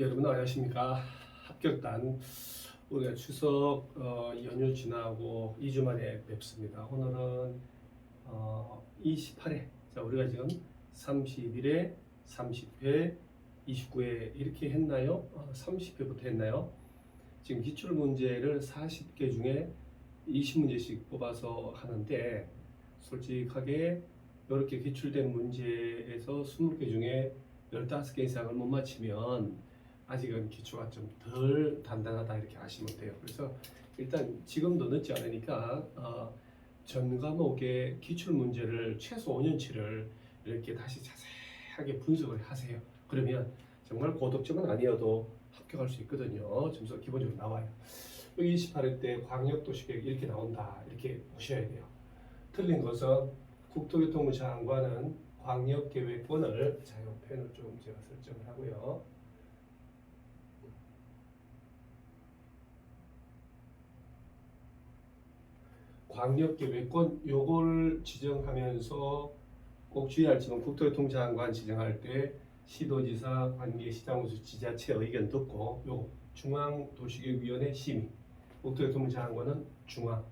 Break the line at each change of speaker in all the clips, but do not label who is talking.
여러분 안녕하십니까? 합격단 우리가 추석 연휴 지나고 2주 만에 뵙습니다. 오늘은 28회. 자, 우리가 지금 30일에 30회, 29회 이렇게 했나요? 30회부터 했나요? 지금 기출 문제를 40개 중에 20문제씩 뽑아서 하는데, 솔직하게 이렇게 기출된 문제에서 20개 중에 15개 이상을 못 맞히면 아직은 기초가 좀 덜 단단하다 이렇게 아시면 돼요. 그래서 일단 지금도 늦지 않으니까 전 과목의 기출 문제를 최소 5년치를 이렇게 다시 자세하게 분석을 하세요. 그러면 정말 고득점은 아니어도 합격할 수 있거든요. 점수가 기본적으로 나와요. 여기 28회 때 광역도시계획 이렇게 나온다, 이렇게 보셔야 돼요. 틀린 것은 국토교통부 장관은 광역계획권을, 자, 이 펜을 좀 제가 설정을 하고요. 광역계획권 요걸 지정하면서 꼭 주의할 점은 국토교통부 장관 지정할 때 시도지사, 관계시장군수, 지자체 의견 듣고 요 중앙도시계획위원회 심의, 국토교통부 장관은 중앙,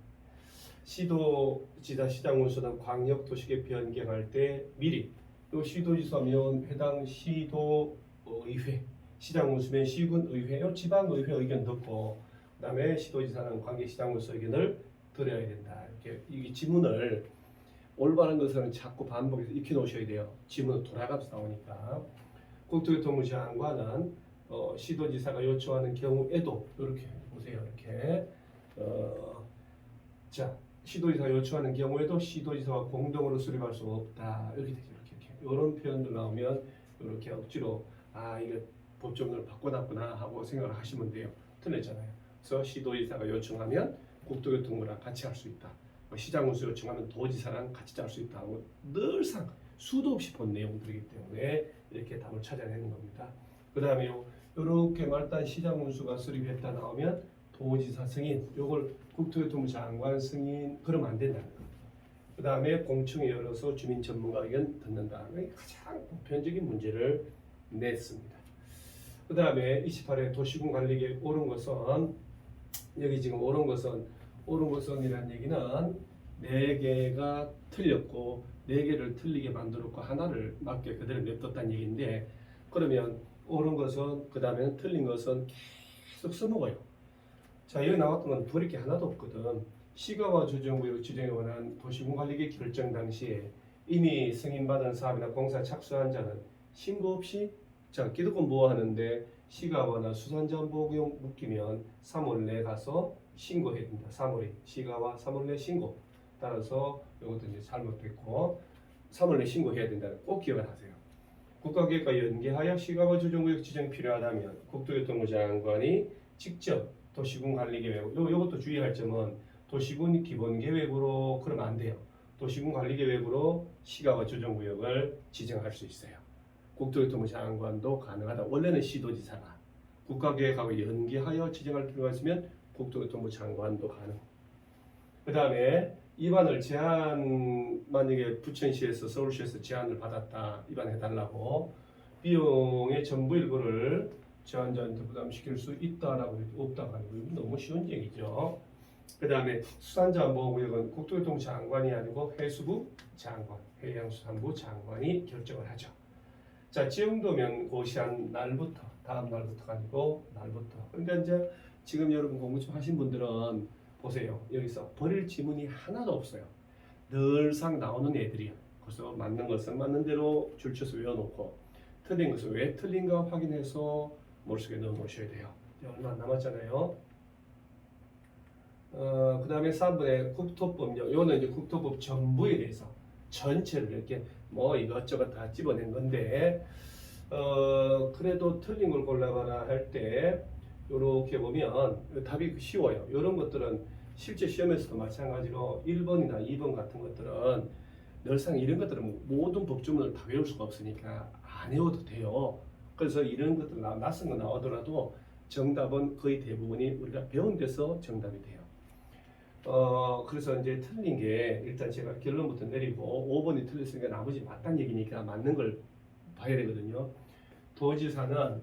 시도지사, 시장군수는 광역도시계획 변경할 때 미리 또 시도지사면 해당 시도의회, 시장군수면 시군의회, 지방의회 의견 듣고 그다음에 시도지사는 관계시장군수 의견을 들어야 된다. 이렇게 이 지문을 올바른 것은 자꾸 반복해서 익혀 놓으셔야 돼요. 지문은 돌아가면서 나오니까. 국토교통부 장관은 시도지사가 요청하는 경우에도 이렇게 보세요. 이렇게 자, 시도지사가 요청하는 경우에도 시도지사와 공동으로 수립할 수 없다. 이렇게 되죠. 이렇게 이런 표현도 나오면 이렇게 억지로 이거 법조문을 바꿔놨구나 하고 생각을 하시면 돼요. 틀렸잖아요. 그래서 시도지사가 요청하면 국토교통부랑 같이 할 수 있다. 시장군수 요청하면 도지사랑 같이 짤 수 있다. 늘상 수도 없이 본 내용들이기 때문에 이렇게 답을 찾아내는 겁니다. 그 다음에 이렇게 말단 시장군수가 수립했다 나오면 도지사 승인, 요걸 국토교통부 장관 승인, 그러면 안 된다는 거. 그 다음에 공청회 열어서 주민 전문가 의견 듣는다. 가장 보편적인 문제를 냈습니다. 그 다음에 28회 도시군 관리계획 옳은 것은, 여기 지금 옳은 것은이라는 얘기는 4개가 틀렸고 4개를 틀리게 만들었고 하나를 맞게 그대로 냅뒀다는 얘기인데, 그러면 옳은 것은, 그 다음에 틀린 것은 계속 써먹어요. 자, 여기 나왔던 건 버릴 게 하나도 없거든. 시가와 조정구역 지정에 관한 도시군 관리계획 결정 당시에 이미 승인받은 사업이나 공사 착수한 자는 신고 없이, 자, 기득권 보호하는데 시가와나 수산자원보호구역 묶이면 3월 내 가서 신고해야 된다. 3월에 시가와 3월 내 신고. 따라서 이것도 이제 잘못됐고 3월 내 신고해야 된다는 꼭 기억을 하세요. 국가계획과 연계하여 시가와 조정구역 지정이 필요하다면 국토교통부 장관이 직접 도시군 관리계획, 요것도 주의할 점은 도시군 기본계획으로 그러면 안 돼요. 도시군 관리계획으로 시가와 조정구역을 지정할 수 있어요. 국토교통부 장관도 가능하다. 원래는 시도지사가, 국가계획하고 연계하여 지정할 필요가 있으면 국토교통부 장관도 가능. 그 다음에 입안을 만약에 부천시에서 서울시에서 제안을 받았다, 입안해달라고, 비용의 전부 일부를 제안자한테 부담시킬 수 있다라고 없다고 하는 거, 너무 쉬운 얘기죠. 그 다음에 수산자원보호구역은 국토교통부 장관이 아니고 해수부 장관, 해양수산부 장관이 결정을 하죠. 자, 지형도면 고시한 날부터, 다음 날부터가 아니고 날부터. 그러니까 이제 지금 여러분 공부 좀 하신 분들은 보세요. 여기서 버릴 지문이 하나도 없어요. 늘상 나오는 애들이요. 그래서 맞는 것은 맞는 대로 줄쳐서 외워놓고 틀린 것은 왜 틀린가 확인해서 머릿속에 넣어 놓으셔야 돼요. 얼마 안 남았잖아요. 그 다음에 3번에 국토법요. 이거는 이제 국토법 전부에 대해서 전체를 이렇게 뭐 이것저것 다 집어낸 건데, 그래도 틀린 걸 골라봐라 할 때 이렇게 보면 답이 쉬워요. 이런 것들은 실제 시험에서도 마찬가지로 1번이나 2번 같은 것들은 늘상 이런 것들은 모든 법조문을 다 외울 수가 없으니까 안 외워도 돼요. 그래서 이런 것들 낯선 거 나오더라도 정답은 거의 대부분이 우리가 배운 데서 정답이 돼요. 그래서 이제 틀린 게, 일단 제가 결론부터 내리고 5번이 틀렸으니까 나머지 맞다는 얘기니까 맞는 걸 봐야 되거든요. 도지사는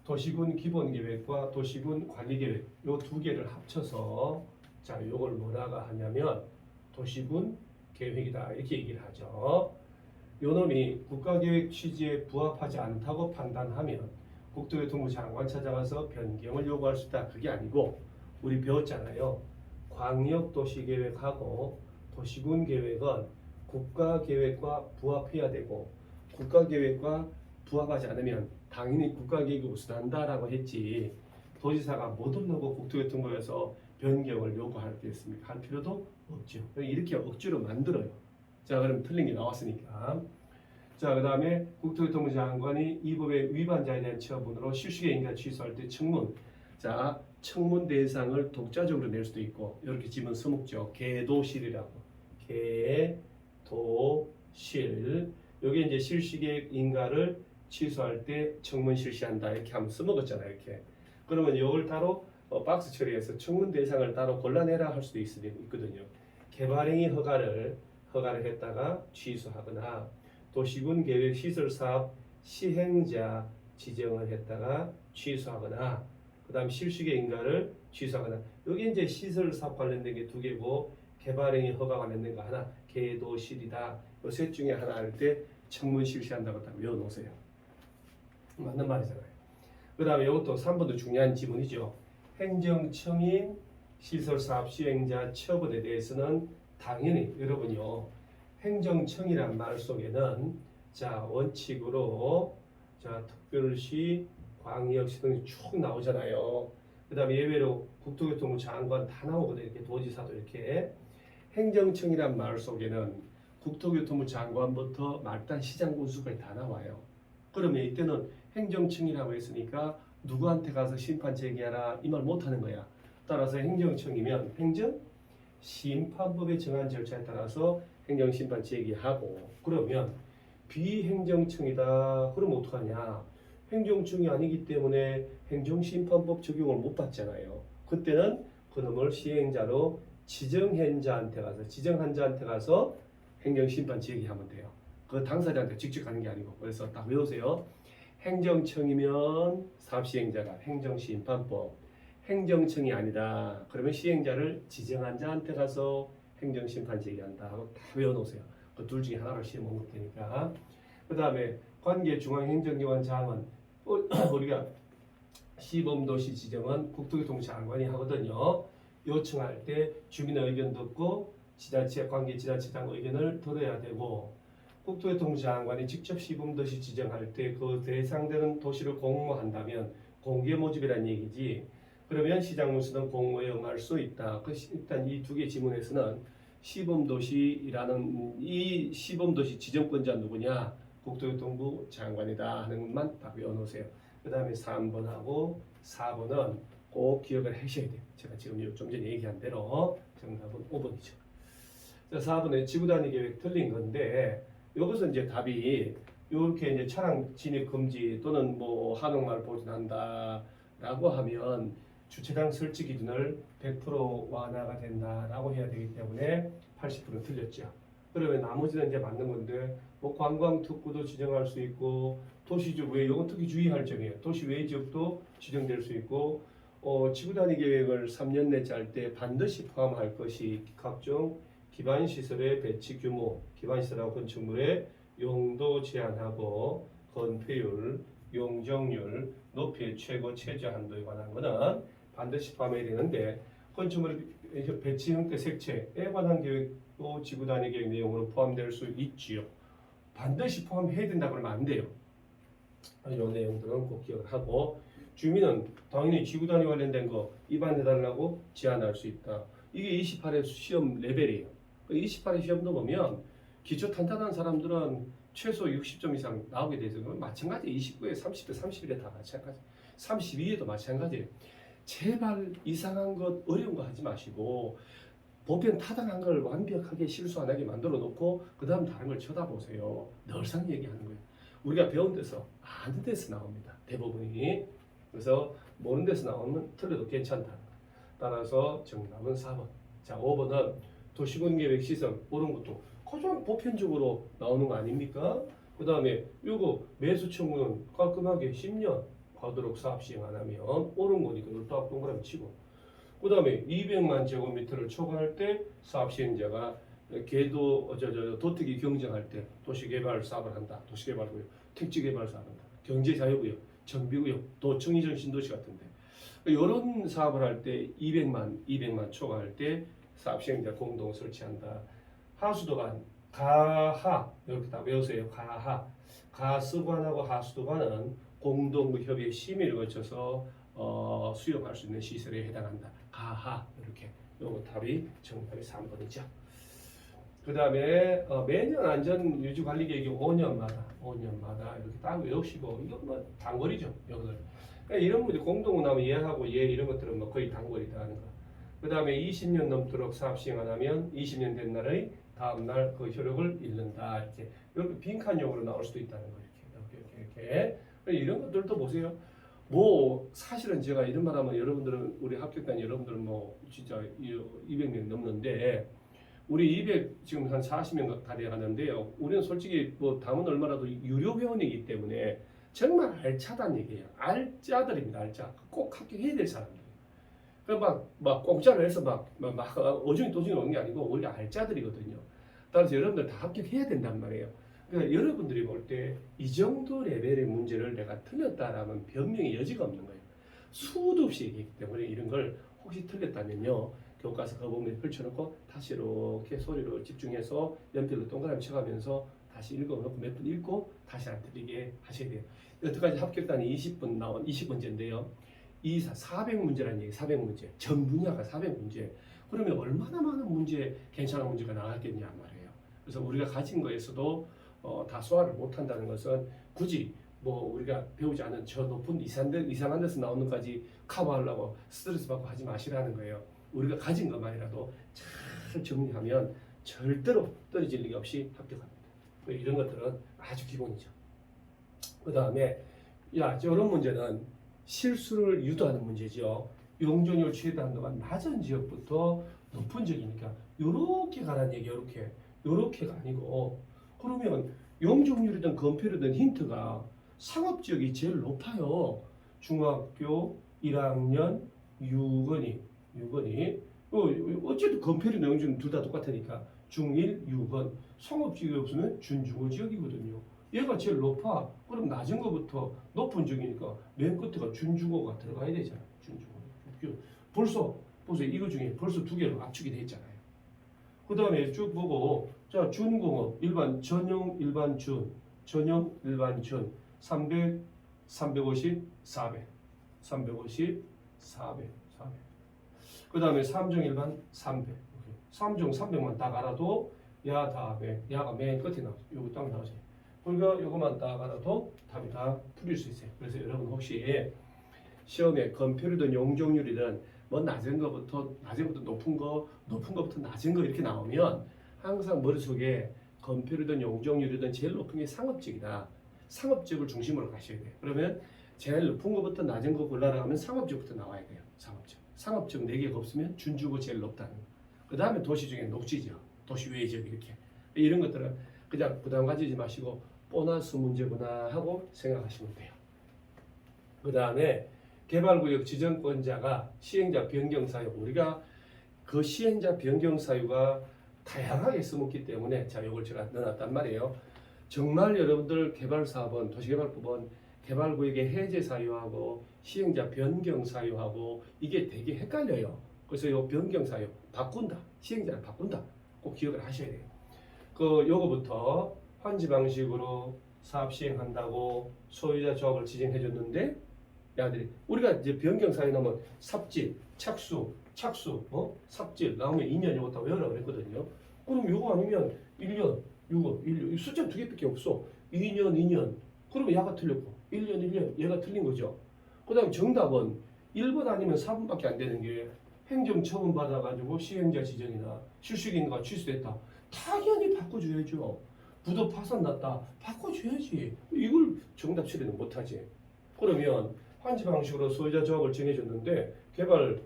도시군 기본계획과 도시군 관리계획 요 두 개를 합쳐서 자 요걸 뭐라고 하냐면 도시군 계획이다 이렇게 얘기를 하죠. 요 놈이 국가계획 취지에 부합하지 않다고 판단하면 국토교통부 장관 찾아가서 변경을 요구할 수 있다. 그게 아니고 우리 배웠잖아요. 광역도시계획하고 도시군계획은 국가계획과 부합해야 되고 국가계획과 부합하지 않으면 당연히 국가계획이 우선한다라고 했지 도지사가 뭐들라고 국토교통부에서 변경을 요구할 게 있습니까? 할 필요도 없죠. 이렇게 억지로 만들어요. 자 그럼 틀린 게 나왔으니까 자 그 다음에 국토교통부 장관이 이 법의 위반자에 대한 처분으로 실시계 인가 취소할 때 청문 자 청문 대상을 독자적으로 낼 수도 있고 이렇게 지문 써먹죠. 개도실이라고 개도실 여기 이제 실시계 인가를 취소할 때 청문 실시한다 이렇게 하면 써먹었잖아요. 이렇게 그러면 이걸 따로 박스 처리해서 청문 대상을 따로 골라내라 할 수도 있거든요. 개발행위 허가를 했다가 취소하거나 도시군 계획 시설 사업 시행자 지정을 했다가 취소하거나 그다음 실시계 인가를 취소하거나 여기 이제 시설 사업 관련된 게 두 개고 개발행위 허가 관련된 거 하나 개도실이다. 이 셋 중에 하나 할 때 청문 실시한다고 딱 외워놓으세요. 맞는 말이잖아요. 그 다음에 이것도 3번도 중요한 지문이죠. 행정청인 시설사업 시행자 처분에 대해서는 당연히 여러분요 행정청이란 말 속에는 자 원칙으로 자 특별시 광역시 등이 쭉 나오잖아요. 그 다음에 예외로 국토교통부 장관 다 나오거든요. 이렇게 도지사도 이렇게 행정청이란 말 속에는 국토교통부 장관부터 말단 시장 군수까지 다 나와요. 그러면 이때는 행정청이라고 했으니까 누구한테 가서 심판 제기하라 이 말 못하는 거야. 따라서 행정청이면 행정심판법에 정한 절차에 따라서 행정심판 제기하고 그러면 비행정청이다. 그럼 어떡하냐. 행정청이 아니기 때문에 행정심판법 적용을 못 받잖아요. 그때는 그놈을 시행자로 지정한 자한테 가서 행정심판 제기하면 돼요. 그 당사자한테 직접 가는 게 아니고 그래서 딱 외우세요. 행정청이면 사업시행자가 행정심판법 행정청이 아니다. 그러면 시행자를 지정한 자한테 가서 행정심판 제기한다 하고 다 외워놓으세요. 그 둘 중에 하나를 시험 온 테니까. 그 다음에 관계 중앙행정기관 장은 우리가 시범도시 지정은 국토교통부 장관이 하거든요. 요청할 때 주민의 의견 듣고 지자체 관계 지자체장 의견을 들어야 되고 국토교통부 장관이 직접 시범도시 지정할 때 그 대상되는 도시를 공모한다면 공개 모집이라는 얘기지. 그러면 시장 문수는 공모에 응할 수 있다. 일단 이 두 개 지문에서는 시범도시라는 이 시범도시 지정권자 누구냐? 국토교통부 장관이다 하는 것만 딱 외워놓으세요. 그 다음에 3번하고 4번은 꼭 기억을 하셔야 돼요. 제가 지금 좀 전에 얘기한 대로 정답은 5번이죠. 4번에 지구단위 계획 틀린 건데 여기서 이제 답이 이렇게 이제 차량 진입 금지 또는 뭐 한옥마을 보존한다라고 하면 주차장 설치 기준을 100% 완화가 된다라고 해야 되기 때문에 80% 틀렸죠. 그러면 나머지는 이제 맞는 건데 뭐 관광 특구도 지정할 수 있고 도시지역 외 이건 특히 주의할 점이에요. 도시 외 지역도 지정될 수 있고 지구 단위 계획을 3년 내 짤 때 반드시 포함할 것이 각종 기반 시설의 배치 규모, 기반 시설하고 건축물의 용도 제한하고 건폐율, 용적률, 높이의 최고 최저 한도에 관한 것은 반드시 포함해야 되는데 건축물 배치 형태 색채에 관한 계획도 지구 단위 계획 내용으로 포함될 수 있지요. 반드시 포함해야 된다 그러면 안 돼요. 이 내용들은 꼭 기억을 하고 주민은 당연히 지구 단위 관련된 거 입안해달라고 제안할 수 있다. 이게 28회 시험 레벨이에요. 28회 시험 넘으면 기초 탄탄한 사람들은 최소 60점 이상 나오게 되죠. 마찬가지 29회, 30회, 31회 다 마찬가지. 32회도 마찬가지예요. 제발 이상한 것, 어려운 거 하지 마시고 보편 타당한 걸 완벽하게 실수 안 하게 만들어 놓고 그 다음 다른 걸 쳐다보세요. 늘상 얘기하는 거예요. 우리가 배운 데서 아는 데서 나옵니다. 대부분이. 그래서 모르는 데서 나오면 틀려도 괜찮다. 따라서 정답은 4번. 자, 5번은 도시군 계획 시설 이런 것도 가장 보편적으로 나오는 거 아닙니까? 그 다음에 요거 매수 청구는 깔끔하게 10년 하도록 사업 시행 안 하면 옳은 거니까 이걸 또 동그라미 치고, 그 다음에 200만 제곱미터를 초과할 때 사업 시행자가 궤도 도특이 경쟁할 때 도시개발 사업을 한다. 도시개발구역, 택지개발 사업을 한다. 경제자유구역, 정비구역, 도청 이전 신도시 같은데 이런 사업을 할 때 200만 초과할 때 사업 시행자 공동 설치한다. 하수도관, 가하 이렇게 다 외우세요. 가하, 가수관하고 하수도관은 공동 협의 심의를 거쳐서 수용할 수 있는 시설에 해당한다. 가하 이렇게 요거 답이 정답이 3번이죠. 그 다음에 매년 안전유지관리계획이 5년마다 이렇게 딱 외우시고 이건 뭐 단거리죠. 이거는 그러니까 이런 문제 공동운하면 이해하고 이런 것들은 뭐 거의 단거리다 하는 거. 그 다음에 20년 넘도록 사업 시행 안 하면 20년 된 날의 다음 날 그 효력을 잃는다. 이렇게 빈칸용으로 나올 수도 있다는 거 이렇게. 이런 것들도 보세요. 뭐 사실은 제가 이런 말하면 여러분들은 우리 합격단 여러분들은 뭐 진짜 200명 넘는데. 우리 200 지금 한 40명 다 돼가는데요. 우리는 솔직히 뭐 담은 얼마라도 유료 회원이기 때문에 정말 알차다는 얘기예요. 알짜들입니다. 알짜. 꼭 합격해야 될 사람들. 그러니까 막 공짜로 해서 막 어중이 도중이 오는 게 아니고 우리가 알짜들이거든요. 따라서 여러분들 다 합격해야 된단 말이에요. 그러니까 여러분들이 볼 때 이 정도 레벨의 문제를 내가 틀렸다라면 변명의 여지가 없는 거예요. 수도 없이 얘기했기 때문에 이런 걸 혹시 틀렸다면요. 교과서 거북면 펼쳐놓고 다시 이렇게 소리로 집중해서 연필로 동그라미 쳐가면서 다시 읽어놓고 몇 분 읽고 다시 안 틀리게 하셔야 돼요. 여태까지 합격단이 20분 나온 20문제인데요. 이 400문제라는 얘기, 400문제. 전 분야가 400문제. 그러면 얼마나 많은 문제, 괜찮은 문제가 나왔겠냐 말이에요. 그래서 우리가 가진 거에서도 다 소화를 못한다는 것은 굳이 뭐 우리가 배우지 않은 저 높은 이상한 데서 나오는 것까지 커버하려고 스트레스 받고 하지 마시라는 거예요. 우리가 가진 것만이라도 잘 정리하면 절대로 떨어질 리가 없이 합격합니다. 이런 것들은 아주 기본이죠. 그 다음에 저런 문제는 실수를 유도하는 문제죠. 용적률 취했다 한도가 낮은 지역부터 높은 지역이니까 요렇게 가라는 얘기, 요렇게가 아니고, 그러면 용적률이든 건폐율이든 힌트가 상업지역이 제일 높아요. 중학교 1학년 6원이 어쨌든 건폐율 용적률 둘 다 똑같으니까 중1, 6원. 상업지역이 없으면 준중호 지역이거든요. 얘가 제일 높아. 그럼 낮은 거부터 높은 지역이니까 맨 끝에가 준중호가 들어가야 되잖아. 준중호. 벌써 보세요. 이거 중에 벌써 두 개로 압축이 돼 있잖아요. 그 다음에 쭉 보고 자 준공업 일반 전용 일반 준 300 350 400 그 다음에 3종 일반 300 3종 300만 딱 알아도 야 다음에 야가 맨 끝에 나오죠. 요거 딱 나오죠. 그러니까 요거만 딱 알아도 답이 다 풀릴 수 있어요. 그래서 여러분 혹시 시험에 건폐율이든 용적률이든 뭐 낮은 거부터 높은 거부터 낮은 거 이렇게 나오면 항상 머릿속에 건폐율이든 용적률이든 제일 높은 게 상업지역이다. 상업지역을 중심으로 가셔야 돼요. 그러면 제일 높은 거부터 낮은 거 골라라 하면 상업지역부터 나와야 돼요. 상업지역 4개가 없으면 준주고 제일 높다는 거. 그 다음에 도시 중에 녹지지역, 도시 외 지역 이렇게. 이런 것들은 그냥 부담 가지지 마시고 보너스 문제구나 하고 생각하시면 돼요. 그 다음에 개발구역 지정권자가 시행자 변경 사유, 우리가 그 시행자 변경 사유가 다양하게 써먹기 때문에 자 이걸 제가 넣어놨단 말이에요. 정말 여러분들 개발사업은 도시개발법은 개발구역의 해제 사유하고 시행자 변경 사유하고 이게 되게 헷갈려요. 그래서 이 변경 사유 바꾼다, 시행자를 바꾼다 꼭 기억을 하셔야 돼요. 요거부터 환지 방식으로 사업 시행한다고 소유자 조합을 지정해줬는데 야들이 우리가 이제 변경 사유 나오면 삽질, 착수, 삽질 나오면 2년 요거 다 외우라 그랬거든요. 그럼 요거 아니면 1년, 6원, 1년 숫자 2개밖에 없어. 2년 그러면 야가 틀렸고 1년 얘가 틀린 거죠. 그 다음 정답은 1번 아니면 4번밖에 안 되는 게 행정처분 받아가지고 시행자 지정이나 실수인가가 취소됐다. 당연히 바꿔줘야죠. 부도 파손났다. 바꿔줘야지. 이걸 정답 처리는 못하지. 그러면 환지 방식으로 소유자 조합을 정해줬는데 개발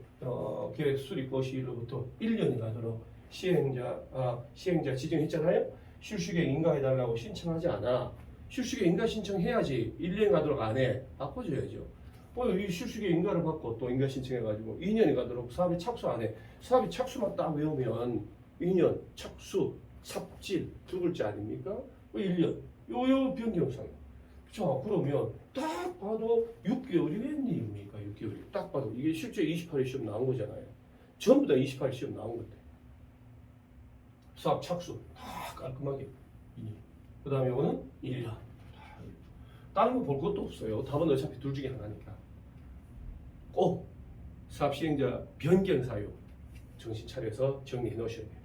계획 수립 시일로부터 1년이 가도록 시행자 지정했잖아요. 실수계획 인가해달라고 신청하지 않아. 실수계획 인가 신청해야지. 1년 가도록 안 해. 바꿔줘야죠. 이 실수계 인가를 받고 또 인가 신청해가지고 2년이 가도록 사업이 착수 안 해. 사업이 착수만 딱 외우면 2년, 착수, 삽질 두 글자 아닙니까? 1년. 요 변경상. 자, 그러면 딱 봐도 6개월이 웬일입니까? 6개월이. 딱 봐도 이게 실제 28일 시험 나온 거잖아요. 전부 다 28일 시험 나온 건데. 사업 착수 다 깔끔하게 2년. 그 다음에 이거는 1년. 다른 거 볼 것도 없어요. 답은 어차피 둘 중에 하나니까. 꼭 사업 시행자 변경 사유 정신 차려서 정리해 놓으셔야 돼요.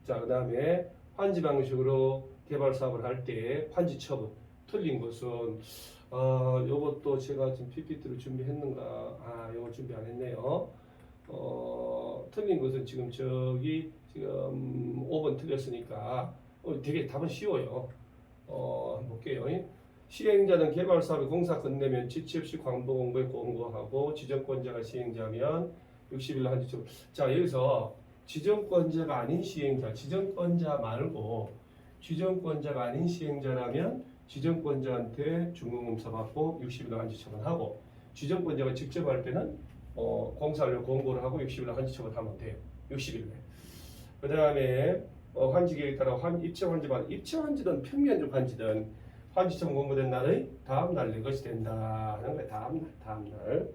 자, 그 다음에 환지 방식으로 개발 사업을 할 때 환지 처분 틀린 것은 요것도 제가 지금 PPT를 준비했는가? 요거 준비 안 했네요. 틀린 것은 지금 지금 5번 틀렸으니까 되게 답은 쉬워요. 한번 볼게요. 시행자는 개발 사업에 공사 끝내면 지체 없이 광고 공고에 공고하고 지정권자가 시행자면 60일 한지 처분. 자, 여기서 지정권자가 아닌 시행자, 지정권자 말고 지정권자가 아닌 시행자라면 지정권자한테 중공검사 받고 60일 한지 처분하고 지정권자가 직접 할 때는 공사를 공고를 하고 60일 한지 처분하면 돼요. 60일 내. 그 다음에 환지 계획에 따라 입체 환지는 평면적 환지든 환지 처분 공고된 날의 다음 날 내 것이 된다 하는 거예요. 다음 날.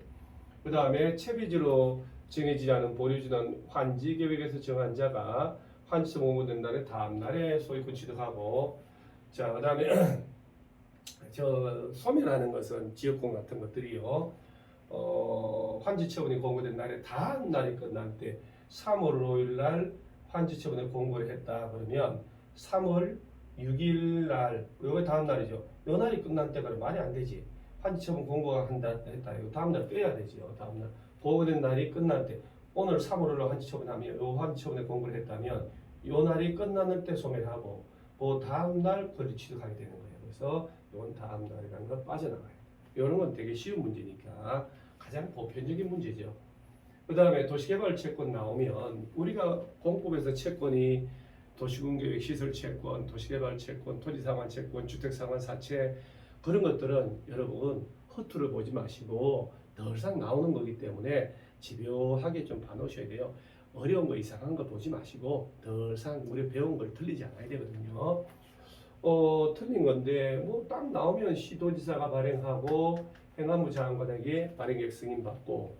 그 다음에 채비지로 정해지지 않은 보류지는 환지 계획에서 정한 자가 환지 처분 공고된 날의 다음 날에 소유권 취득하고, 자, 그 다음에 소멸하는 것은 지역권 같은 것들이요. 환지 처분이 공고된 날에 다음 날이 끝날 때 3월 5일 날 환지 처분에 공고를 했다 그러면 3월 6일 날, 요게 다음 날이죠. 요 날이 끝난 때가 말이 안 되지. 환지 처분 공고가 했다. 이거 다음 날 빼야 되죠. 다음 날 보고된 날이 끝날 때, 오늘 3월로 환지 처분하면 요 환지 처분에 공고를 했다면 요 날이 끝나는 때 소멸하고 그 다음 날 권리 취득하게 되는 거예요. 그래서 이건 다음 날이라는 건 빠져나가요. 이런 건 되게 쉬운 문제니까 가장 보편적인 문제죠. 그 다음에 도시개발 채권 나오면 우리가 공법에서 채권이 도시군계획 시설 채권, 도시개발 채권, 토지상환 채권, 주택상환 사채 그런 것들은 여러분 허투루 보지 마시고 늘상 나오는 거기 때문에 집요하게 좀 봐놓으셔야 돼요. 어려운 거 이상한 거 보지 마시고 늘상 우리 배운 걸 틀리지 않아야 되거든요. 틀린 건데 뭐 딱 나오면 시도지사가 발행하고 행안부 장관에게 발행계획 승인받고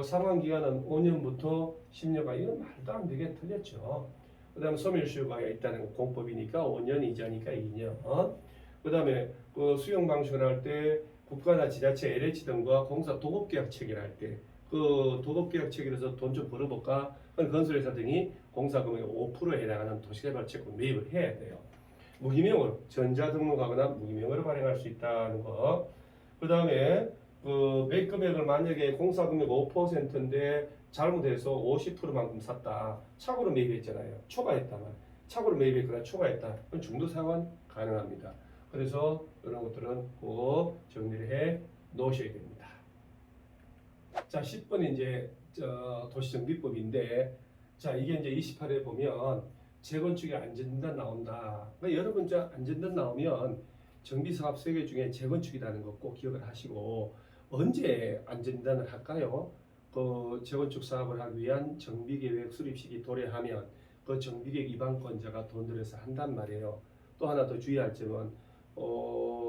상환기간은 5년부터 10년간 이건 말도 안 되게 틀렸죠. 그 다음에 소멸시효가 있다는 공법이니까 5년 이자니까 2년. 그 다음에 수용 방식을 할 때 국가나 지자체 LH 등과 공사 도급계약 체결할 때 그 도급계약 체결해서 돈 좀 벌어볼까? 건설회사 등이 공사금액의 5%에 해당하는 도시개발 채권 매입을 해야 돼요. 무기명으로 전자등록하거나 무기명으로 발행할 수 있다는 거. 그 다음에 매입 금액을 만약에 공사금액 5%인데 잘못해서 50%만큼 샀다. 착오로 매입했잖아요. 초과했다만. 착오로 매입했거나 초과했다. 그럼 중도상환 가능합니다. 그래서 이런 것들은 꼭 정리를 해 놓으셔야 됩니다. 자, 10번 이제 도시정비법인데, 자, 이게 이제 28회 보면 재건축에 안전진단 나온다. 그러니까 여러분 안전진단 나오면 정비사업 3개 중에 재건축이라는 거 꼭 기억을 하시고, 언제 안전진단을 할까요? 그 재건축 사업을 하기 위한 정비계획 수립식이 도래하면 그 정비계획 위반권자가 돈 들여서 한단 말이에요. 또 하나 더 주의할 점은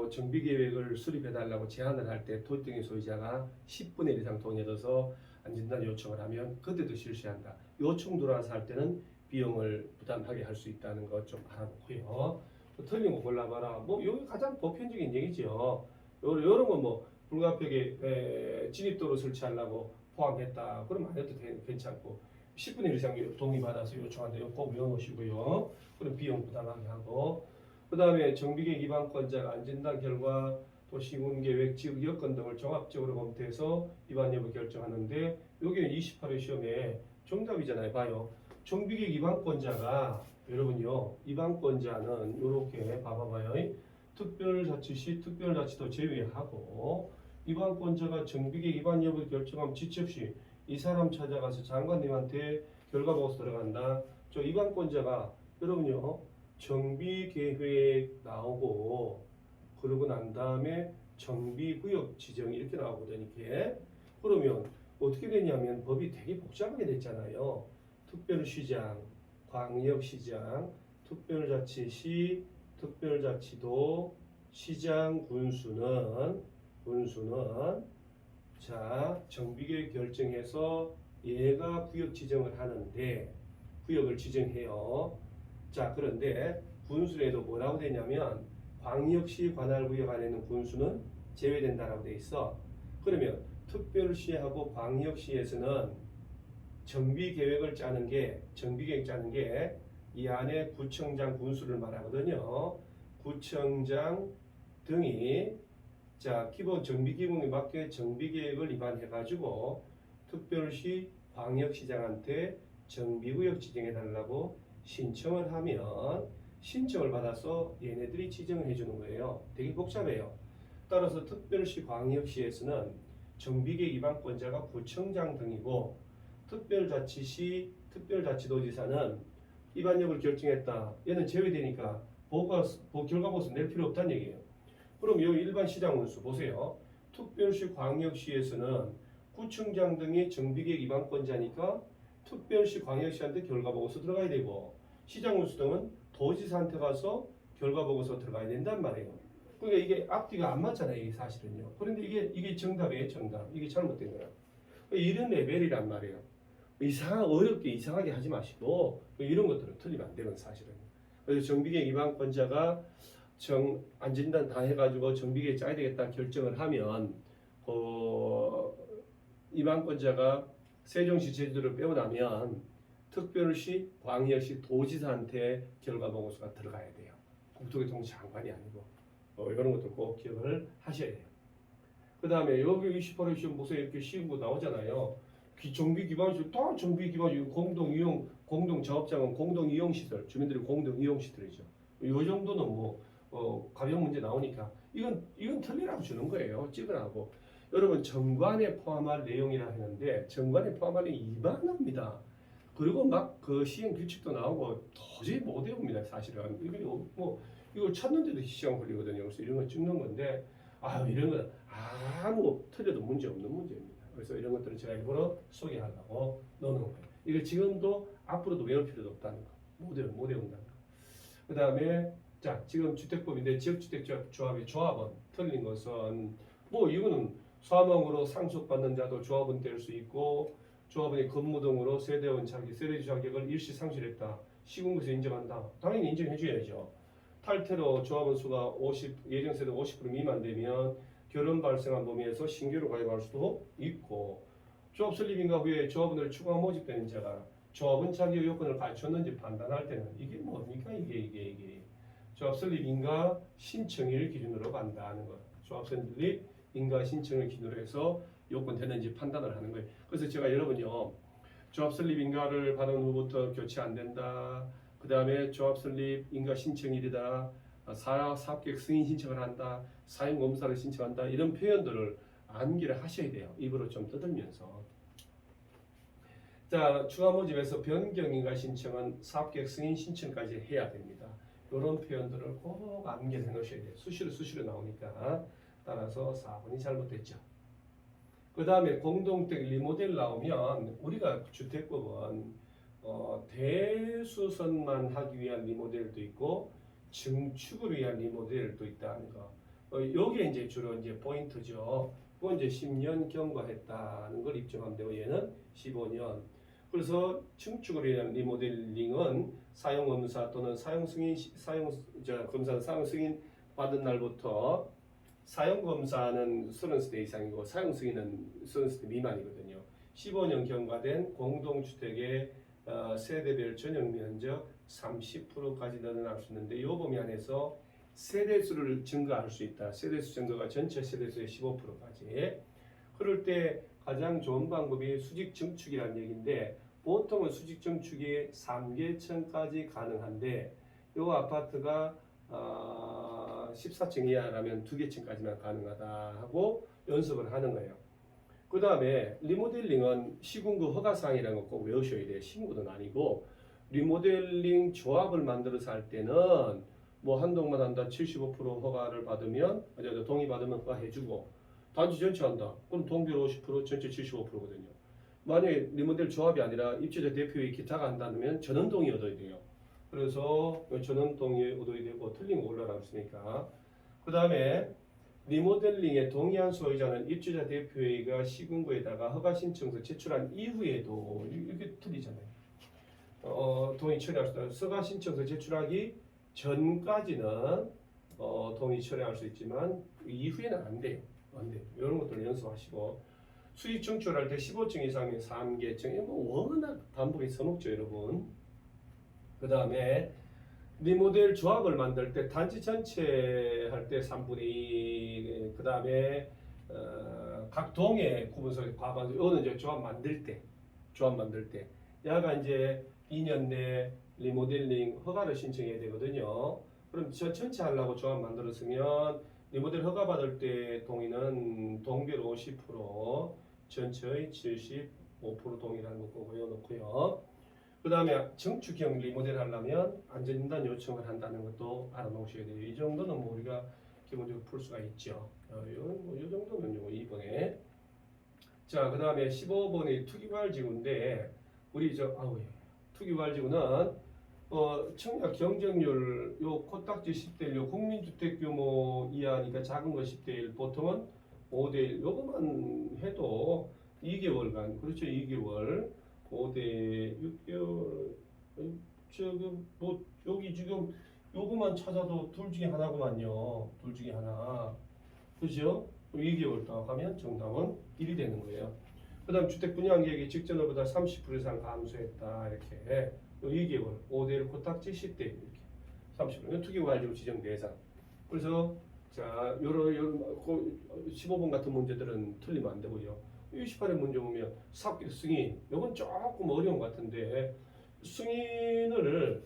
정비계획을 수립해달라고 제안을 할 때 토지등기 소유자가 10분의 1 이상 돈이 들어서 안전진단 요청을 하면 그때도 실시한다. 요청 들어와서 할 때는 비용을 부담하게 할 수 있다는 거 좀 알아놓고요. 틀린 거 골라봐라. 뭐 여기 가장 보편적인 얘기죠. 이런 건 뭐 불가피하게 진입도로 설치하려고 포함했다. 그러면 안 해도 괜찮고 10분의 1 이상 동의받아서 요청한다. 이거 꼭 외워놓으시고요. 그럼 비용 부담하게 하고, 그 다음에 정비계획 위반권자가 안전진단 결과 도시군계획 지역 여건 등을 종합적으로 검토해서 위반 여부 결정하는데, 여기는 28회 시험에 정답이잖아요. 봐요. 정비계획 위반권자가 여러분요, 위반권자는 이렇게 봐봐요. 특별자치시 특별자치도 제외하고 위반권자가 정비계획 위반 여부를 결정하면 지체 없이 이 사람 찾아가서 장관님한테 결과 보고서 들어간다. 저 위반권자가 여러분요, 정비계획 나오고 그러고 난 다음에 정비구역 지정 이렇게 나오거든요. 이렇게. 그러면 어떻게 되냐면 법이 되게 복잡하게 됐잖아요. 특별시장, 광역시장, 특별자치시, 특별자치도, 시장, 군수는 자 정비계획 결정해서 얘가 구역 지정을 하는데 구역을 지정해요. 자 그런데 군수에도 뭐라고 되냐면 광역시 관할구역 안에는 군수는 제외된다라고 돼 있어. 그러면 특별시하고 광역시에서는 정비계획 짜는 게 이 안에 구청장 군수를 말하거든요. 구청장 등이 자 기본 정비기능에 맞게 정비계획을 위반해가지고 특별시 광역시장한테 정비구역 지정해달라고 신청을 하면 신청을 받아서 얘네들이 지정해 주는 거예요. 되게 복잡해요. 따라서 특별시 광역시에서는 정비계획 위반권자가 구청장 등이고 특별자치시 특별자치도지사는 위반력을 결정했다. 얘는 제외되니까 결과보고서 낼 필요 없다는 얘기예요. 그럼 여기 일반 시장 원수 보세요. 특별시 광역시에서는 구청장 등이 정비계획 위반권자니까 특별시 광역시한테 결과보고서 들어가야 되고 시장 원수 등은 도지사한테 가서 결과보고서 들어가야 된단 말이에요. 그러니까 이게 앞뒤가 안 맞잖아요. 이게 사실은요. 그런데 이게 정답이에요. 정답. 이게 잘못된 거야. 이런 레벨이란 말이에요. 어렵게 이상하게 하지 마시고 이런 것들은 틀리면 안 되는 사실은. 그래서 정비계획 위반권자가 안전진단 다 해가지고 정비계획 짜야 되겠다 결정을 하면 위반권자가 세종시 제주도를 빼고나면 특별시 광역시 도지사한테 결과보고서가 들어가야 돼요. 국토교통부 장관이 아니고 이런 것들 꼭 기억을 하셔야 돼요. 그 다음에 여기 28회 시험 보세요. 이렇게 쉬운 거 나오잖아요. 정비기반시설 다 정비기반시설 공동작업장은 공동이용시설 주민들이 공동이용시설이죠. 이 정도는 가벼운 문제 나오니까 이건 틀리라고 주는 거예요. 찍으라고. 여러분 정관에 포함할 내용이라 하는데 정관에 포함할 내용이 이만합니다. 그리고 막 그 시행 규칙도 나오고 도저히 못 외웁니다. 사실은 이걸 찾는데도 시간 걸리거든요. 그래서 이런 거 찍는 건데 이런 건 아무 틀려도 문제 없는 문제입니다. 그래서 이런 것들은 제가 일부러 소개하려고 넣는 거예요. 이거 지금도 앞으로도 외울 필요도 없다는 거. 못 외운다는 거. 그 다음에 자 지금 주택법인데 지역주택조합의 조합은 틀린 것은 이거는 사망으로 상속받는 자도 조합은 될 수 있고 조합원이 근무 등으로 세대주 자격을 일시 상실했다. 시군구에서 인정한다. 당연히 인정해줘야죠. 탈퇴로 조합원 수가 예정세대 50% 미만 되면 결혼 발생한 범위에서 신규로 가입할 수도 있고 조합 설립 인가 후에 조합원을 추가 모집되는 자가 조합원 자격 요건을 갖췄는지 판단할 때는 이게 뭡니까? 이게 조합 설립 인가 신청일 기준으로 간다는 것. 조합 설립 인가 신청을 기준으로 해서 요건 되는지 판단을 하는 거예요. 그래서 제가 여러분요 조합 설립 인가를 받은 후부터 교체 안 된다. 그 다음에 조합 설립 인가 신청일이다. 사업계획 승인 신청을 한다. 사용검사를 신청한다. 이런 표현들을 암기를 하셔야 돼요. 입으로 좀 떠들면서. 자 추가 모집에서 변경인가 신청은 사업계획 승인 신청까지 해야 됩니다. 이런 표현들을 꼭 암기해 놓으셔야 돼요. 수시로 나오니까. 따라서 4번이 잘못됐죠. 그 다음에 공동주택 리모델 나오면 우리가 주택법은 대수선만 하기 위한 리모델도 있고 증축을 위한 리모델도 있다는 거. 여기에 이제 주로 이제 포인트죠. 그건 이제 10년 경과했다는 걸 입증하면 되고 얘는 15년. 그래서 증축을 위한 리모델링은 사용검사 또는 검사는 사용 승인 받은 날부터 사용검사는 30세 이상이고 사용승인은 30세 미만이거든요. 15년 경과된 공동주택의 세대별 전용 면적 30%까지 늘어날 수 있는데 이 범위 안에서 세대수를 증가할 수 있다. 세대수 증가가 전체 세대수의 15%까지. 그럴 때 가장 좋은 방법이 수직 증축이라는 얘기인데 보통은 수직 증축이 3개층까지 가능한데 이 아파트가 14층 이하라면 2개층까지만 가능하다 하고 연습을 하는 거예요. 그 다음에 리모델링은 시군구 허가사항이라는 거 꼭 외우셔야 돼요. 신고는 아니고 리모델링 조합을 만들어서 할 때는 뭐 한 동만 한다 75% 허가를 받으면 동의 받으면 허가해주고 단지 전체 한다 그럼 동비율 50% 전체 75%거든요. 만약에 리모델 조합이 아니라 입주자 대표의 기타가 한다면 전원 동의 얻어야 돼요. 그래서 전원 동의 얻어야 되고 틀린 거 올라라 했으니까 그 다음에 리모델링에 동의한 소유자는 입주자 대표회의가 시군구에다가 허가 신청서 제출한 이후에도 이게 틀리잖아요. 동의 처리할 수 있다. 허가 신청서 제출하기 전까지는 동의 처리할 수 있지만 이후에는 안 돼요. 안 돼요. 이런 것들 연습하시고 수익 증출할 때 15층 이상의 3계층이 뭐 워낙 반복이 써먹죠, 여러분. 그 다음에 리모델 조합을 만들 때 단지 전체 할 때 3분의 2, 그 다음에 각 동의 구분소에 과반, 이거는 이제 조합 만들 때, 야가 이제 2년 내 리모델링 허가를 신청해야 되거든요. 그럼 저 전체 하려고 조합 만들었으면 리모델 허가 받을 때 동의는 동별 50%, 전체의 75% 동의라는 거 꼭 외워놓고요. 그 다음에 정축형 리모델 하려면 안전진단 요청을 한다는 것도 알아놓으셔야 돼요. 이 정도는 뭐 우리가 기본적으로 풀 수가 있죠. 이 정도는 요 2번에. 자, 그 다음에 15번이 투기과열지구인데 우리 투기과열지구는 청약 경쟁률 요 코딱지 10대 1, 요 국민주택 규모 이하니까 작은 거 10대 1, 보통은 5대 1. 요거만 해도 2개월간, 그렇죠, 2개월. 5대 6개월 지금 뭐 여기 지금 요거만 찾아도 둘 중에 하나구만요. 둘 중에 하나. 그죠? 2개월 더 하면 정답은 1이 되는 거예요. 그 다음 주택 분양 계획이 직전보다 30% 이상 감소했다. 이렇게 2개월 5대 1 코딱지 10대 1 이렇게 30% 투기과열지구 지정 대상. 그래서 자 요런 15번 같은 문제들은 틀리면 안 되고요. 28의 문제 보면 사업계획 승인, 이건 조금 어려운 것 같은데 승인을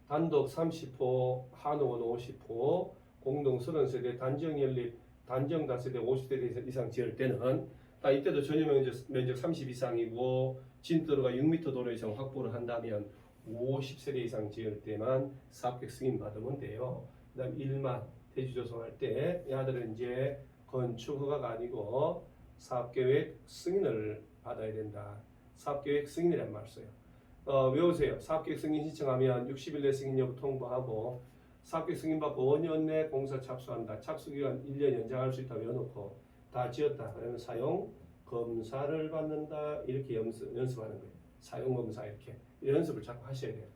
단독 30호, 한옥은 50호, 공동 30세대, 단정 연립, 단정 다세대 50세대 이상 지을 때는 이때도 전용 면적 30 이상이고 진도로가 6m 도로 이상 확보를 한다면 50세대 이상 지을 때만 사업계획 승인 받으면 돼요. 그 다음 1만 대지 조성할 때 야들은 이제 건축 허가가 아니고 사업계획 승인을 받아야 된다. 사업계획 승인이란 말 써요. 외우세요. 사업계획 승인 신청하면 60일 내 승인 여부 통보하고 사업계획 승인 받고 5년 내 공사 착수한다. 착수기간 1년 연장할 수 있다고 외워놓고 다 지었다. 그러면 사용 검사를 받는다. 이렇게 연습하는 거예요. 사용 검사 이렇게 연습을 자꾸 하셔야 돼요.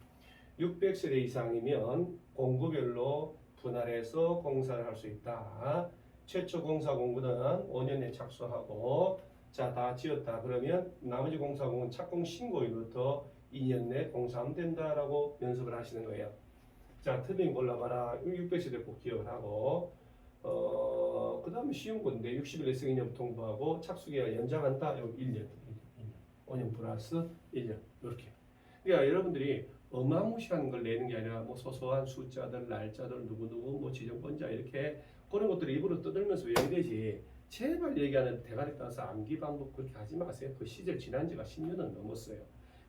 600세대 이상이면 공구별로 분할해서 공사를 할 수 있다. 최초 공사 공구는 5년 내 착수하고 자 다 지었다 그러면 나머지 공사 공은 착공 신고일부터 2년 내 공사하면 된다라고 연습을 하시는 거예요. 자 틀린 골라봐라. 600세대 꼭 기억을 하고 그 다음에 쉬운 건데 60일 내 승인 여부 통보하고 착수기간 연장한다. 여기 1년 5년 플러스 1년 이렇게. 그러니까 여러분들이 어마무시한 걸 내는 게 아니라 뭐 소소한 숫자들, 날짜들, 누구누구, 뭐 지정권자 이렇게 그런 것들을 입으로 떠들면서 외워야 되지. 제발 얘기하는 대가리 따서 암기 반복 그렇게 하지 마세요. 그 시절 지난 지가 10년은 넘었어요.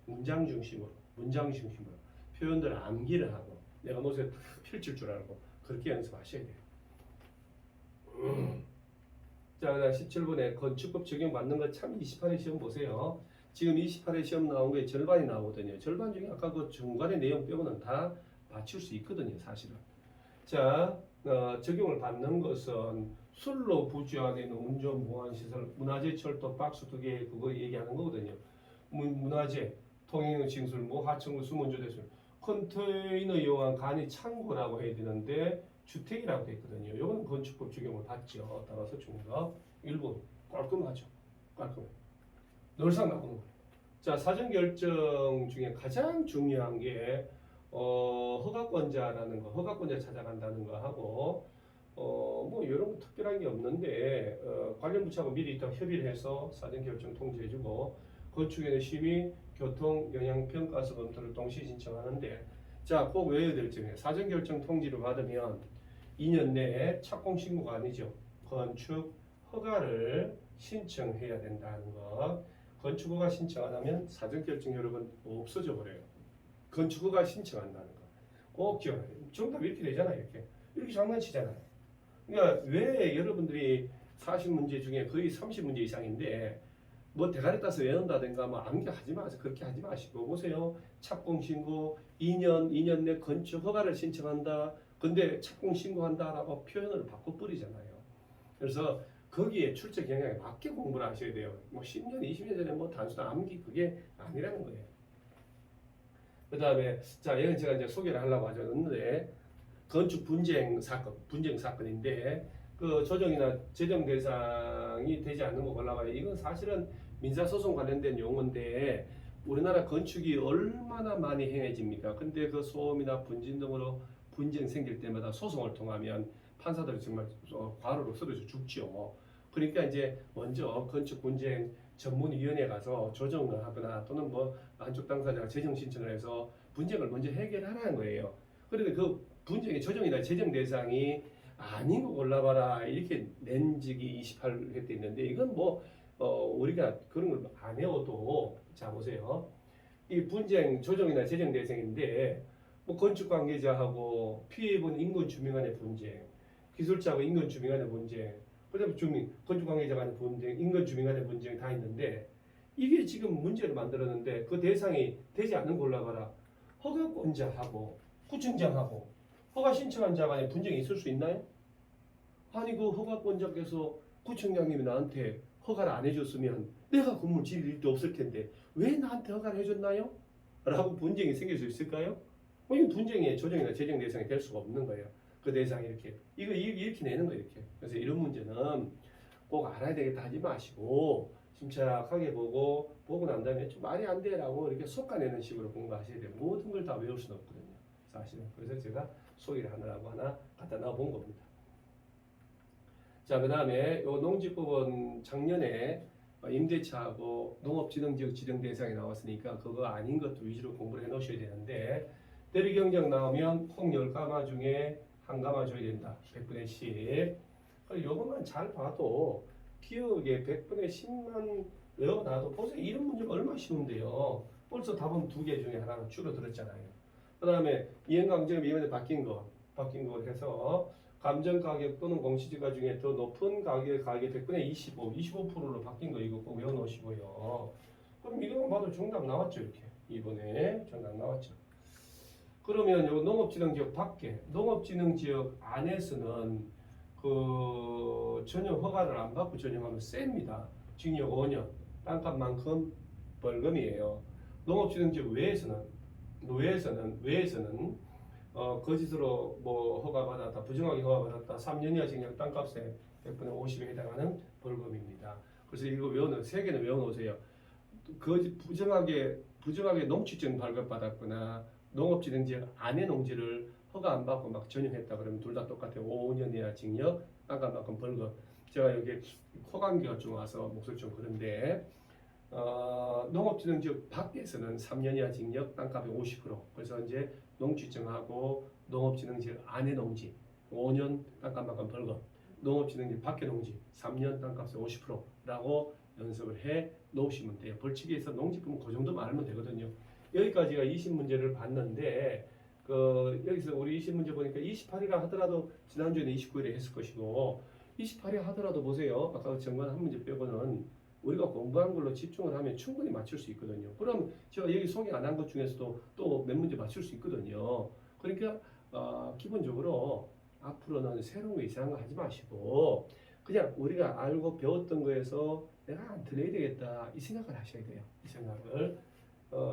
문장 중심으로 표현들을 암기를 하고 내가 노트에 탁 펼칠 줄 알고 그렇게 연습하셔야 돼요. 자, 그다음 17번에 건축법 적용 맞는 거 참 28회 시험 보세요. 지금 28회 시험 나온 게 절반이 나오거든요. 절반 중에 아까 그 중간의 내용 빼고는 다 맞출 수 있거든요, 사실은. 자, 적용을 받는 것은 술로 부주하게 운전 보안시설, 문화재 철도 박스 2개 그거 얘기하는 거거든요. 문화재, 통행 징술, 하층구 수문조 대출, 컨테이너 이용한 간이 창고라고 해야 되는데 주택이라고 되어 있거든요. 이건 건축법 적용을 받죠. 따라서 중간 1번 깔끔하죠. 깔끔해. 늘상 나오는 거예요. 자, 사전 결정 중에 가장 중요한 게 허가권자라는 거, 허가권자 찾아간다는 거 하고 뭐 이런 거 특별한 게 없는데 관련 부처하고 미리 또 협의를 해서 사전 결정 통지해주고 건축에는 심의, 교통, 영향 평가서 검토를 동시 신청하는데 자, 꼭 외워야 될 점이에요. 사전 결정 통지를 받으면 2년 내에 착공 신고가 아니죠. 건축 허가를 신청해야 된다는 것. 건축 허가 신청 안 하면 사전 결정 여러분 없어져 버려요. 건축 허가 신청한다는 거. 꼭 기억해야 돼요. 정답 이렇게 되잖아요. 이렇게 장난치잖아요. 그러니까 왜 여러분들이 40문제 중에 거의 30문제 이상인데 뭐 대가리 따서 외운다든가 뭐 암기하지 마세요. 그렇게 하지 마시고 보세요. 착공 신고 2년 내 건축 허가를 신청한다. 근데 착공 신고한다라고 표현을 바꿔버리잖아요. 그래서 거기에 출제 경향에 맞게 공부를 하셔야 돼요. 뭐 10년, 20년 전에 뭐 단순 암기 그게 아니라는 거예요. 그 다음에 자 여기 제가 이제 소개를 하려고 하셨는데 건축 분쟁 사건인데 그 조정이나 재정 대상이 되지 않는 거 골라봐요. 이건 사실은 민사소송 관련된 용어인데 우리나라 건축이 얼마나 많이 행해집니까? 근데 그 소음이나 분진 등으로 분쟁 생길 때마다 소송을 통하면 판사들이 정말 과로로 쓰러져 죽죠. 그러니까 이제 먼저 건축 분쟁 전문위원회에 가서 조정을 하거나 또는 뭐 한쪽 당사자가 재정 신청을 해서 분쟁을 먼저 해결하라는 거예요. 그런데 그 분쟁의 조정이나 재정 대상이 아닌 거 골라봐라 이렇게 낸 적이 28회 때 있는데 이건 뭐 우리가 그런 걸 안 외워도 자 보세요. 이 분쟁 조정이나 재정 대상인데 뭐 건축 관계자하고 피해 입은 인근 주민 간의 분쟁, 기술자하고 인근 주민 간의 분쟁, 그다음에 건축 관계자 간의 분쟁, 인근 주민 간의 분쟁이 다 있는데 이게 지금 문제를 만들었는데 그 대상이 되지 않는 거 골라봐라. 허가권자하고 구청장하고 허가 신청한 자 간에 분쟁이 있을 수 있나요? 아니 그 허가권자께서 구청장님이 나한테 허가를 안 해줬으면 내가 건물 지을 일도 없을 텐데 왜 나한테 허가를 해줬나요? 라고 분쟁이 생길 수 있을까요? 이건 분쟁의 조정이나 재정 대상이 될 수가 없는 거예요. 그 대상이 이렇게 내는 거예요. 이렇게. 그래서 이런 문제는 꼭 알아야 되겠다 하지 마시고 침착하게 보고 난 다음에 좀 말이 안 돼라고 이렇게 솎아내는 식으로 공부하셔야 돼요. 모든 걸 다 외울 수는 없거든요. 사실은. 그래서 제가 소개를 하느라고 하나 갖다 놔본 겁니다. 자, 그 다음에 요 농지법은 작년에 임대차하고 농업진흥지역 지정 대상이 나왔으니까 그거 아닌 것들 위주로 공부를 해 놓으셔야 되는데 대리경쟁 나오면 콩 10가마 중에 한 가마 줘야 된다. 100분의 10. 요것만 잘 봐도 기억에 100분의 10만 외워놔도 보세요. 이런 문제가 얼마나 쉬운데요. 벌써 답은 2개 중에 하나가 줄어들었잖아요. 그 다음에 이행강제금 이번에 바뀐 거 해서 감정가격 또는 공시지가 중에 더 높은 가격의 100분의 25%로 바뀐 거 이거 꼭 외워놓으시고요. 그럼 이거만 봐도 정답 나왔죠. 이렇게 이번에 정답 나왔죠. 그러면 요 농업진흥지역 밖에 농업진흥지역 안에서는 그 전용 허가를 안 받고 전용하면 셉니다. 징역 5년, 땅값만큼 벌금이에요. 농업진흥지역 외에서는 거짓으로 뭐 허가받았다, 부정하게 허가받았다, 3년 이하 징역 땅값의 100분의 50에 해당하는 벌금입니다. 그래서 이거 세 개는 외워놓으세요. 부정하게 농취증 발급받았거나 농업진흥지역 안에 농지를 허가 안 받고 막 전용했다 그러면 둘 다 똑같아요. 5년 이하 징역, 땅값만큼 벌금. 제가 여기 코감기가 좀 와서 목소리 좀 그런데 농업진흥지역 밖에서는 3년 이하 징역, 땅값의 50%. 그래서 이제 농취증하고 농업진흥지역 안에 농지 5년 땅값만큼 벌금. 농업진흥지역 밖에 농지 3년 땅값의 50%라고 연습을 해 놓으시면 돼요. 벌칙에서 농지금은 그 정도만 알면 되거든요. 여기까지가 20문제를 봤는데 여기서 우리 20문제 보니까 28이라 하더라도 지난주에는 29일에 했을 것이고 28이 하더라도 보세요. 아까 정관 한 문제 빼고는 우리가 공부한 걸로 집중을 하면 충분히 맞출 수 있거든요. 그럼 제가 여기 소개 안 한 것 중에서도 또 몇 문제 맞출 수 있거든요. 그러니까 기본적으로 앞으로는 새로운 거 이상한 거 하지 마시고 그냥 우리가 알고 배웠던 거에서 내가 안 틀려야 되겠다 이 생각을 하셔야 돼요. 이 생각을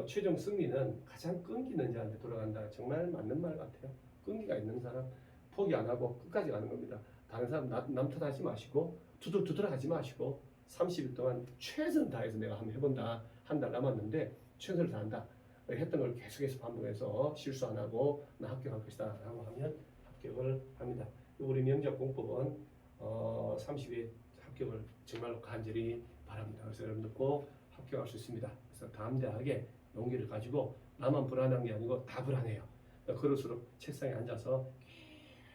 최종 승리는 가장 끈기는 자한테 돌아간다. 정말 맞는 말 같아요. 끈기가 있는 사람 포기 안 하고 끝까지 가는 겁니다. 다른 사람 남 탓하지 마시고 두드러하지 마시고 30일 동안 최선을 다해서 내가 한번 해본다. 한 달 남았는데 최선을 다한다. 했던 걸 계속해서 반복해서 실수 안 하고 나 합격할 것이다 라고 하면 합격을 합니다. 우리 명작공법은 30일 합격을 정말로 간절히 바랍니다. 그래서 여러분들 꼭 합격할 수 있습니다. 그래서 담대하게 용기를 가지고 나만 불안한 게 아니고 다 불안해요. 그럴수록 책상에 앉아서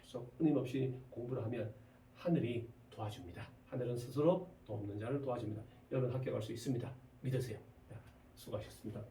계속 끊임없이 공부를 하면 하늘이 도와줍니다. 하늘은 스스로 돕는 자를 도와줍니다. 여러분 합격할 수 있습니다. 믿으세요. 수고하셨습니다.